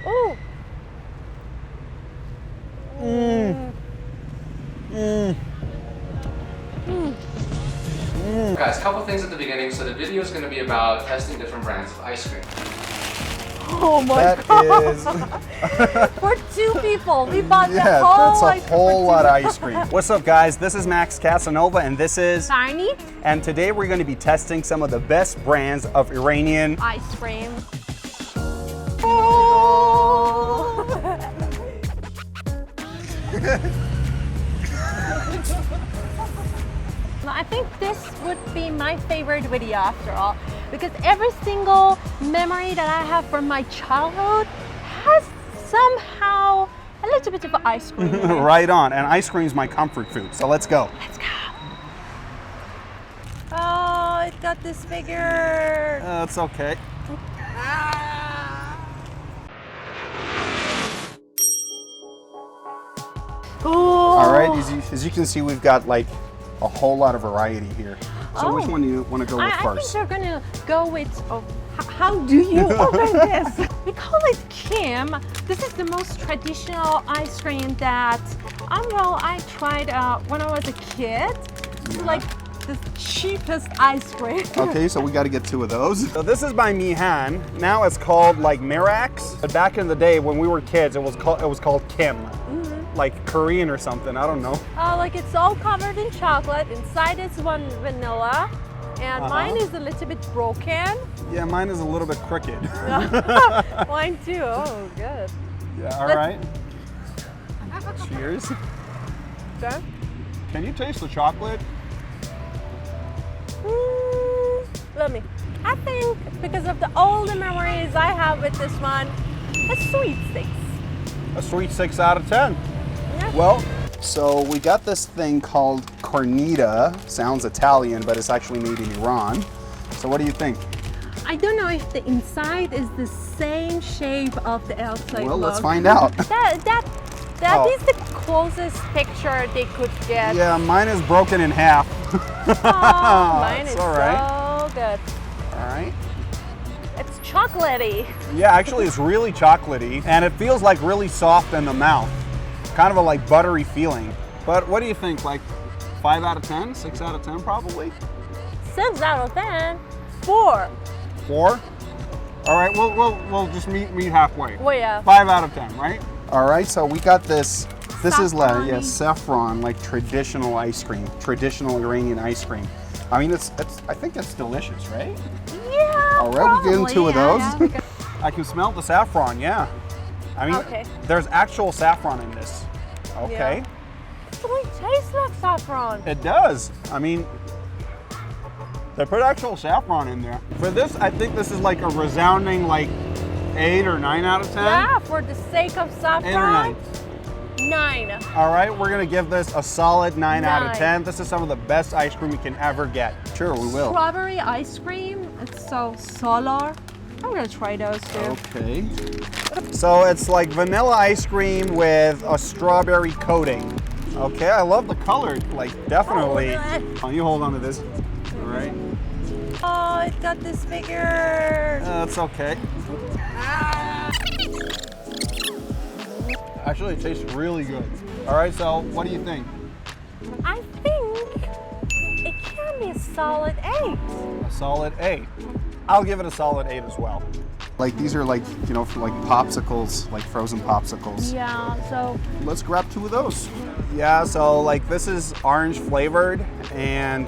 Oh. Guys, a couple things at the beginning. So the video is going to be about testing different brands of ice cream. Oh my god. For two people, we bought the whole that's a whole lot of ice cream. What's up, guys? This is Max Casanova, and this is Tiny. And today we're going to be testing some of the best brands of Iranian Ice cream. I think this would be my favorite video after all, because every single memory that I have from my childhood has somehow a little bit of ice cream. Right on, and ice cream is my comfort food, so let's go. Let's go. Oh, it got disfigured. It's okay. Oh. All right, as you can see, we've got like a whole lot of variety here. So which one do you want to go with first? I think we're gonna go with, how do you open this? We call it Kim. This is the most traditional ice cream that, I tried when I was a kid. It's like the cheapest ice cream. Okay, so we got to get two of those. So this is by Mihan. Now it's called like Mirax. But back in the day when we were kids, it was called Kim. Like Korean or something, I don't know. Like it's all covered in chocolate. Inside is one vanilla. And mine is a little bit broken. Yeah, mine is a little bit crooked. Mine too. Oh, good. Yeah, all right. Cheers. Okay. Can you taste the chocolate? I think because of the older memories I have with this one, a sweet 6. A sweet 6 out of 10. Yeah. Well, so we got this thing called Cornitto. Sounds Italian, but it's actually made in Iran. So what do you think? I don't know if the inside is the same shape of the outside. Well, let's find out. That is the closest picture they could get. Yeah, mine is broken in half. Mine is all right. so good. All right. It's chocolatey. Yeah, actually it's really chocolatey, and it feels like really soft in the mouth. Kind of a like buttery feeling. But what do you think? Like 5 out of 10? 6 out of 10 probably? 6 out of 10. 4. 4? All right, we'll just meet halfway. Well, yeah. 5 out of 10, right? All right, so we got this. This is Saffron-y. saffron, like traditional ice cream, traditional Iranian ice cream. I mean, I think it's delicious, right? Yeah. All right, we getting 2 of those. Yeah. I can smell the saffron, yeah. I mean, there's actual saffron in this. Okay. Yeah. It really tastes like saffron. It does. I mean, they put actual saffron in there. For this, I think this is like a resounding like 8 or 9 out of 10. Yeah, for the sake of saffron. 8 or 9. 9. All right, we're gonna give this a solid 9 out of 10. This is some of the best ice cream you can ever get. Sure, we will. Strawberry ice cream. It's so Salar. I'm gonna try those too. Okay. So it's like vanilla ice cream with a strawberry coating. Okay, I love the color, like definitely. Oh, you hold on to this. All right. Oh, it got disfigured. That's okay. Actually, it tastes really good. All right, so what do you think? I think it can be a solid 8. A solid 8. I'll give it a solid 8 as well. Like these are like, you know, for like popsicles, like frozen popsicles. Yeah, so. Let's grab 2 of those. Yeah, so like this is orange flavored, and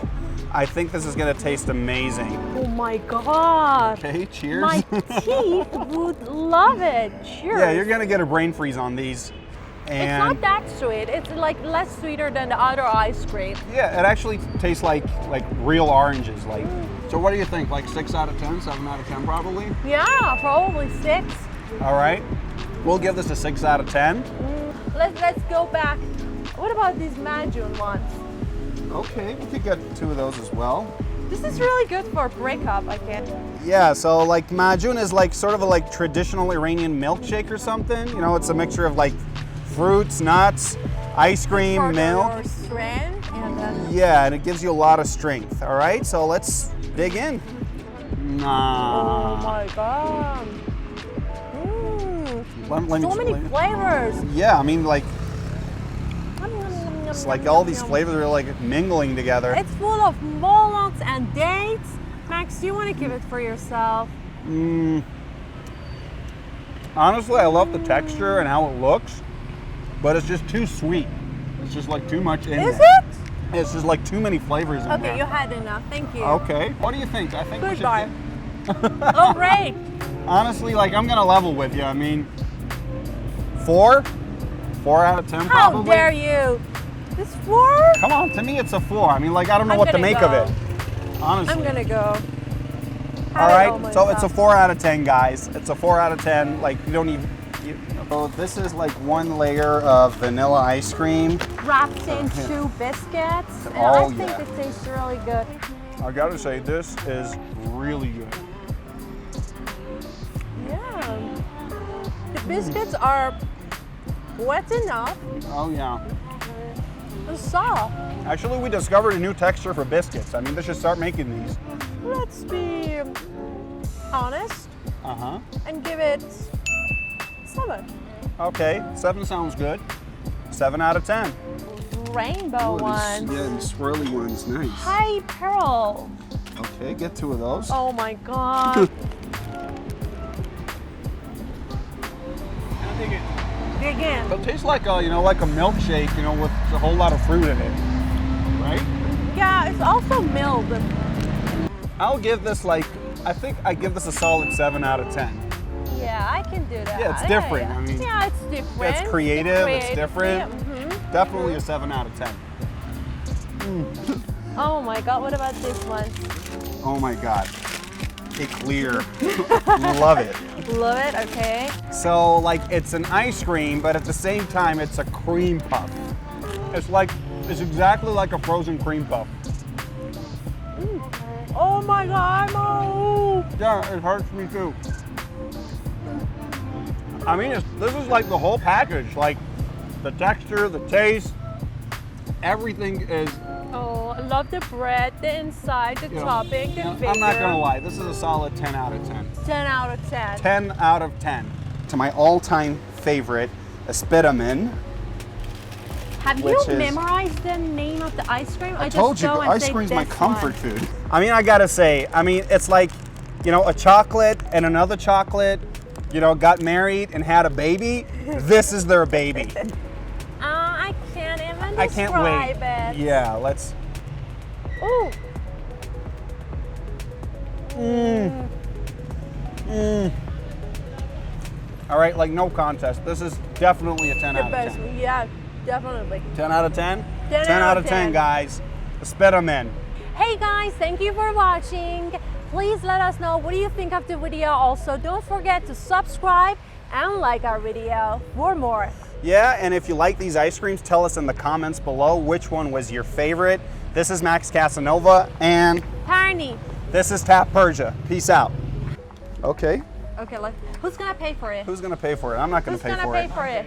I think this is gonna taste amazing. Oh my God. Okay, cheers. My teeth would love it. Cheers. Yeah, you're gonna get a brain freeze on these. And it's not that sweet. It's like less sweeter than the other ice cream. yeah, it actually tastes like real oranges. Like, so what do you think? Like 6 out of 10, 7 out of 10 probably? Yeah, probably 6. All right, we'll give this a 6 out of 10. Let's go back. What about these Majon ones? Okay, we could get 2 of those as well. This is really good for breakup, I think. Yeah, so like Majon is like sort of a like traditional Iranian milkshake or something. You know, it's a mixture of like fruits, nuts, ice cream, for milk. Your strength and then. Yeah, and it gives you a lot of strength. All right, so let's dig in. Oh my God. So many flavors. Yeah, I mean, like, it's like all these flavors are like mingling together. It's full of walnuts and dates. Max, do you want to give it for yourself? Honestly, I love the texture and how it looks, but it's just too sweet. It's just like too much in Is there. it? It's just like too many flavors in there. Okay, you had enough. Thank you. Okay. What do you think? I think Goodbye. we should. Oh, great. Honestly, like, I'm gonna level with you. I mean, 4? 4 out of 10 How probably. dare you? It's 4? Come on, to me it's a 4. I mean, like, I don't know I'm what to gonna make go. of it. Honestly. I'm gonna go. All right, so it's a 4 out of 10, guys. It's a 4 out of 10. Like, you don't even. So this is like one layer of vanilla ice cream. Wrapped in 2 biscuits. And Oh, I think yeah. it tastes really good. I gotta say, this is really good. Yeah. The biscuits are wet enough Oh yeah. and soft. Actually, we discovered a new texture for biscuits. I mean, they should start making these. Let's be honest Uh-huh. and give it 7. Okay, 7 sounds good. 7 out of 10. Rainbow ones. Yeah, the swirly one's nice. Highpiral. Okay, get 2 of those. Oh my god. Dig in. It tastes like a, like a milkshake, with a whole lot of fruit in it, right? Yeah, it's also milled. I'll give this I think I give this a solid 7 out of 10. Yeah, I can do that. Yeah, it's different. Yeah. I mean, yeah, it's different. It's creative, it's different. Mhm. Definitely a 7 out of 10. Oh my god, what about this one? Oh my God. Eclair. Love it. Love it, okay. So, like, it's an ice cream, but at the same time, it's a cream puff. It's exactly like a frozen cream puff. Oh my god, no! Yeah, it hurts me too. I mean, this is like the whole package. Like, the texture, the taste, everything is. Oh, I love the bread, the inside, the topping, the I'm not gonna lie, this is a solid 10 out of 10. 10 out of 10. 10 out of 10. To my all-time favorite, Espitamen. Have you which is- memorized the name of the ice cream? I told you, just go and ice say cream's my this comfort one. food. I mean, I gotta say, it's like, a chocolate and another chocolate, got married and had a baby. This is their baby. I can't even I can't wait. describe it. Yeah, let's. Ooh. All right, like, no contest. This is definitely a 10 The out of best 10. one. Yeah, definitely. 10 out of 10? 10 out of 10, guys. Espitamen. Hey guys, thank you for watching. Please let us know what do you think of the video. Also, don't forget to subscribe and like our video for more. Yeah, and if you like these ice creams, tell us in the comments below which one was your favorite. This is Max Casanova, and Tiny. this is Tap Persia. Peace out. Okay, Okay, who's gonna pay for it? who's gonna pay for it? I'm not gonna Who's pay gonna for pay it. for it?